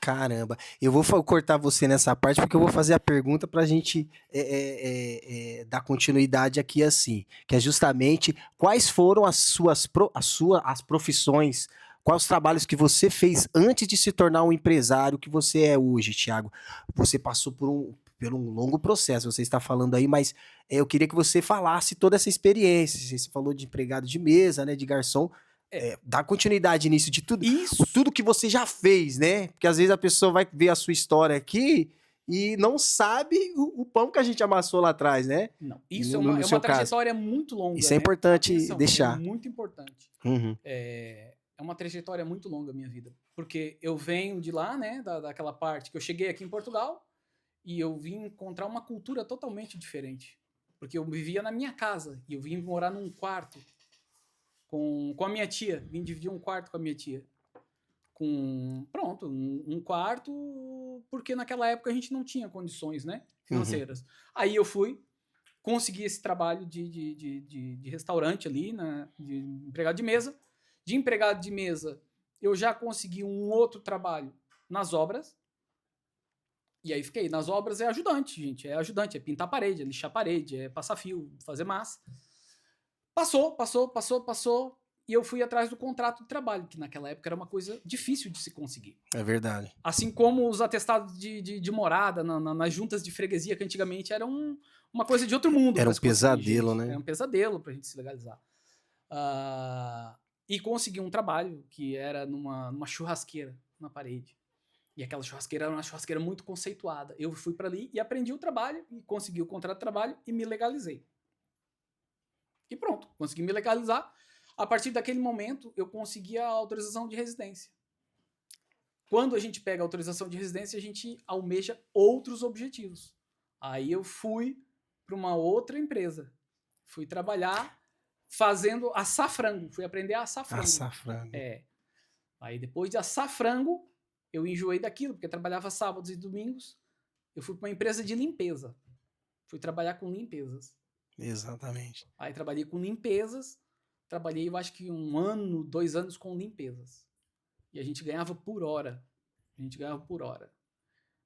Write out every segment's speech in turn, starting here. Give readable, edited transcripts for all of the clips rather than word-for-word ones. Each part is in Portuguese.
Caramba, eu vou cortar você nessa parte porque eu vou fazer a pergunta para a gente dar continuidade aqui assim, que é justamente quais foram as profissões, quais os trabalhos que você fez antes de se tornar um empresário que você é hoje, Thiago? Você passou por um longo processo, você está falando aí, mas eu queria que você falasse toda essa experiência. Você falou de empregado de mesa, né, de garçom. É, Dá continuidade nisso de tudo, isso tudo que você já fez, né? Porque às vezes a pessoa vai ver a sua história aqui e não sabe o pão que a gente amassou lá atrás, né? não, isso No, é no, uma, no é uma seu caso. trajetória muito longa, Isso é né? importante Atenção, é deixar. muito importante. Uhum, É uma trajetória muito longa a minha vida, porque eu venho de lá, né, daquela parte que eu cheguei aqui em Portugal e eu vim encontrar uma cultura totalmente diferente, porque eu vivia na minha casa e eu vim morar num quarto com a minha tia, vim dividir um quarto com a minha tia. Pronto, um quarto, porque naquela época a gente não tinha condições, né, uhum. financeiras. Aí eu fui, consegui esse trabalho de restaurante ali, de empregado de mesa. De empregado de mesa, eu já consegui um outro trabalho nas obras. E aí fiquei. Nas obras é ajudante, gente. É ajudante, é pintar parede, é lixar parede, é passar fio, fazer massa. Passou. E eu fui atrás do contrato de trabalho, que naquela época era uma coisa difícil de se conseguir. É verdade. Assim como os atestados de morada nas juntas de freguesia, que antigamente eram uma coisa de outro mundo Era para um se conseguir, pesadelo, gente. né? Era um pesadelo para a gente se legalizar. E consegui um trabalho que era numa churrasqueira na parede. E aquela churrasqueira era uma churrasqueira muito conceituada. Eu fui para ali e aprendi o trabalho, e consegui o contrato de trabalho e me legalizei. E pronto, consegui me legalizar. A partir daquele momento, eu consegui a autorização de residência. Quando a gente pega a autorização de residência, a gente almeja outros objetivos. Aí eu fui para uma outra empresa. Fui trabalhar fazendo assar frango. Fui aprender a assar frango. Assar frango. É. Aí depois de assar frango, eu enjoei daquilo, porque eu trabalhava sábados e domingos. Eu fui para uma empresa de limpeza. Fui trabalhar com limpezas. Exatamente. Aí trabalhei com limpezas. Trabalhei, eu acho que 1 ano, 2 anos com limpezas. E a gente ganhava por hora.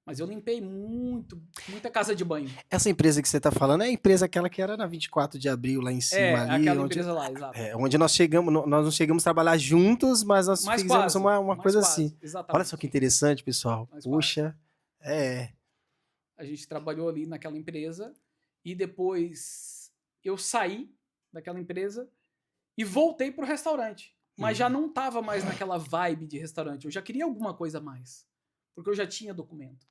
Mas eu limpei muita casa de banho. Essa empresa que você está falando é a empresa aquela que era na 24 de abril, lá em cima, É, ali, aquela onde, empresa lá, exato. onde nós chegamos, nós não chegamos a trabalhar juntos, mas nós Mas fizemos quase, uma mas coisa assim. quase, Olha só que exatamente. interessante, pessoal. Mas quase. Puxa, é. A gente trabalhou ali naquela empresa e depois eu saí daquela empresa e voltei pro restaurante. Mas já não tava mais naquela vibe de restaurante. Eu já queria alguma coisa a mais. Porque eu já tinha documento.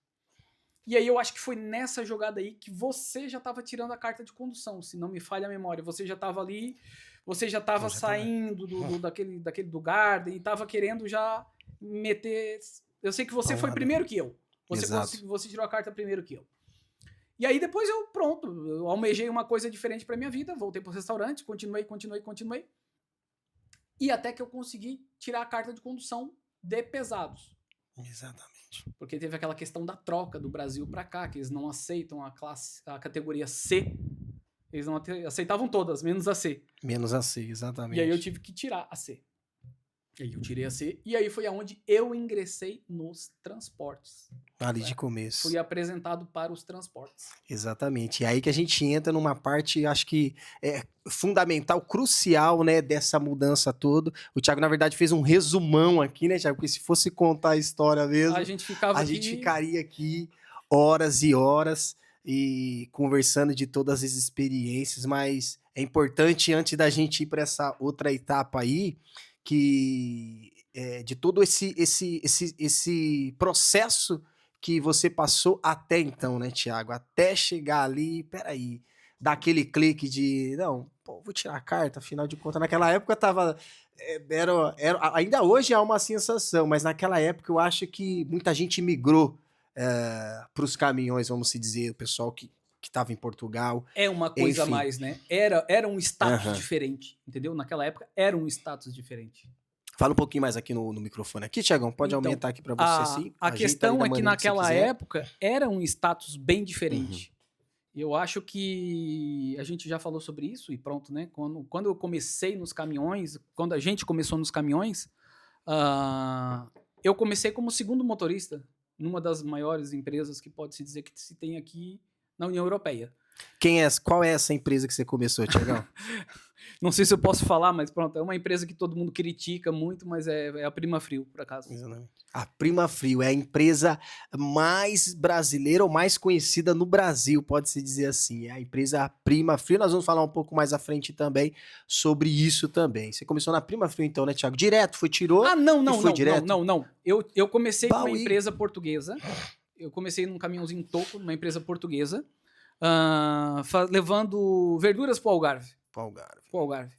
E aí eu acho que foi nessa jogada aí que você já estava tirando a carta de condução, se não me falha a memória. Você já estava ali, você já estava Eu já tava. saindo daquele do Garden e estava querendo já meter. Eu sei que você foi Paulada. primeiro que eu. Exato. Você tirou a carta primeiro que eu. E aí depois eu almejei uma coisa diferente para minha vida, voltei pro restaurante, continuei. E até que eu consegui tirar a carta de condução de pesados. Exatamente. Porque teve aquela questão da troca do Brasil para cá, que eles não aceitam a categoria C. Eles não aceitavam todas, menos a C. Menos assim, E aí eu exatamente. tive que tirar a C. E aí eu tirei a C, e aí foi aonde eu ingressei nos transportes. Ali de começo. Fui apresentado para os transportes. Exatamente. E aí que a gente entra numa parte, acho que é fundamental, crucial, né, dessa mudança toda. O Thiago, na verdade, fez um resumão aqui, né, Thiago? Porque se fosse contar a história A mesmo, gente ficava a aqui. gente ficaria aqui horas e horas e conversando de todas as experiências, mas é importante, antes da gente ir para essa outra etapa aí, que de todo esse processo que você passou até então, né, Thiago? Até chegar ali, peraí, dar aquele clique de, não, pô, vou tirar a carta, afinal de contas, naquela época tava, ainda hoje há uma sensação, mas naquela época eu acho que muita gente migrou para os caminhões, vamos se dizer, o pessoal que estava em Portugal, É uma coisa a enfim. mais, né? Era um status Aham. diferente, entendeu? Naquela época era um status diferente. Fala um pouquinho mais aqui no microfone aqui, Tiagão, pode Então, aumentar aqui para você a, assim, a ajeita ali questão da é que maneira que você naquela quiser. época era um status bem Uhum. diferente. Eu acho que a gente já falou sobre isso e pronto, né? Quando eu comecei nos caminhões, quando a gente começou nos caminhões, ah, Eu comecei como segundo motorista numa das maiores empresas que pode-se dizer que se tem aqui na União Europeia. Qual é essa empresa que você começou, Tiagão? Não sei se eu posso falar, mas pronto, é uma empresa que todo mundo critica muito, mas é a Prima Frio, por acaso. A Prima Frio é a empresa mais brasileira ou mais conhecida no Brasil, pode-se dizer assim. É a empresa Prima Frio. Nós vamos falar um pouco mais à frente também sobre isso também. Você começou na Prima Frio então, né, Thiago? Direto, tirou e foi direto? Não. Eu comecei numa Baui. empresa portuguesa. Eu comecei num caminhãozinho toco, numa empresa portuguesa, levando verduras pro Algarve. Pro Algarve.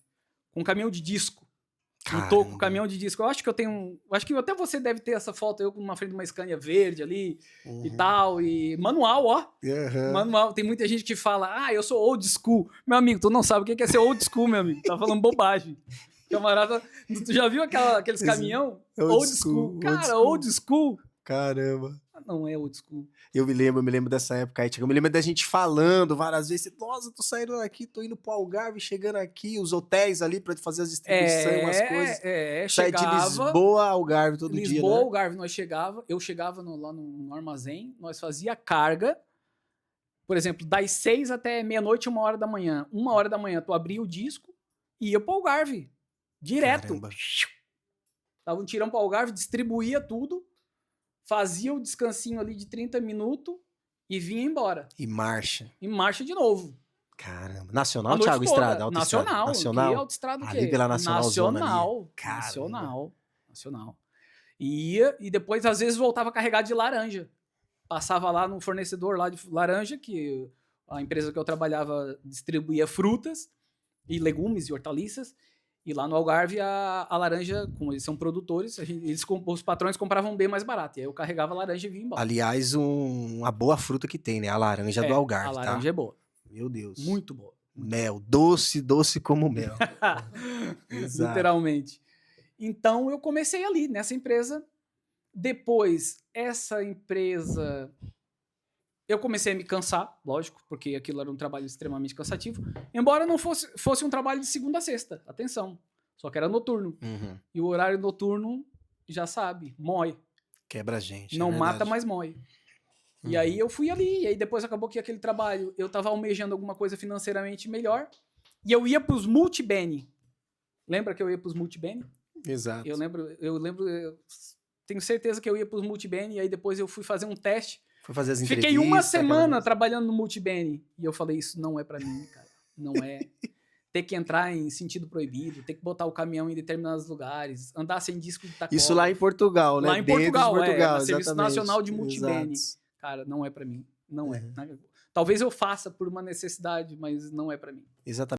Com um caminhão de disco. Um toco, caminhão de disco. Eu acho que eu tenho. Acho que até você deve ter essa foto, eu na frente de uma Scania verde ali e tal. E manual, ó. Manual. Tem muita gente que fala, eu sou old school. Meu amigo, tu não sabe o que é ser old school, meu amigo. Tá falando bobagem. Camarada, tu já viu aqueles caminhão? Old school. Cara, old school. Caramba. Não é old school. Eu me lembro dessa época aí, Tiagão. Eu me lembro da gente falando várias vezes, nossa, tô saindo daqui, tô indo pro Algarve, chegando aqui, os hotéis ali pra fazer as distribuições, umas coisas. Sai de Lisboa a Algarve todo dia, Lisboa, né? Algarve, eu chegava lá no armazém, nós fazia carga, por exemplo, das 6 até meia-noite, 1h da manhã. 1h da manhã, tu abria o disco e ia pro Algarve, direto. Caramba. Dava um tirão pro Algarve, distribuía tudo, fazia o descansinho ali de 30 minutos e vinha embora. E marcha. E marcha de novo. Caramba. Nacional, Thiago? Estrada? Nacional. Nacional? Que autoestrada o quê? Ali pela Nacional. Nacional. Ia e depois, às vezes, voltava carregado de laranja. Passava lá no fornecedor lá de laranja, que a empresa que eu trabalhava distribuía frutas e legumes e hortaliças. E lá no Algarve, a laranja, como eles são produtores, os patrões compravam bem mais barato. E aí eu carregava a laranja e vinha embora. Aliás, uma boa fruta que tem, né? A laranja do Algarve, a laranja é boa. Meu Deus. Muito boa. Mel. Doce como mel. Literalmente. Então, eu comecei ali, nessa empresa. Depois, essa empresa... Eu comecei a me cansar, lógico, porque aquilo era um trabalho extremamente cansativo. Embora não fosse um trabalho de segunda a sexta, atenção. Só que era noturno. E o horário noturno, já sabe, mói. Quebra a gente. Não mata, mas mói. E aí eu fui ali, e aí depois acabou que aquele trabalho, eu tava almejando alguma coisa financeiramente melhor, e eu ia pros multibene. Lembra que eu ia pros multibene? Exato. Eu tenho certeza que eu ia pros multibene, e aí depois eu fui fazer um teste. Foi fazer as entrevistas. Fiquei uma semana trabalhando no multibene. E eu falei, isso não é pra mim, cara. Não é. Ter que entrar em sentido proibido, ter que botar o caminhão em determinados lugares, andar sem disco de tacola. Isso lá em Portugal, né? Lá em Portugal, Serviço Nacional de Exato. Multibene. Cara, não é pra mim. Não é. Talvez eu faça por uma necessidade, mas não é pra mim. Exatamente.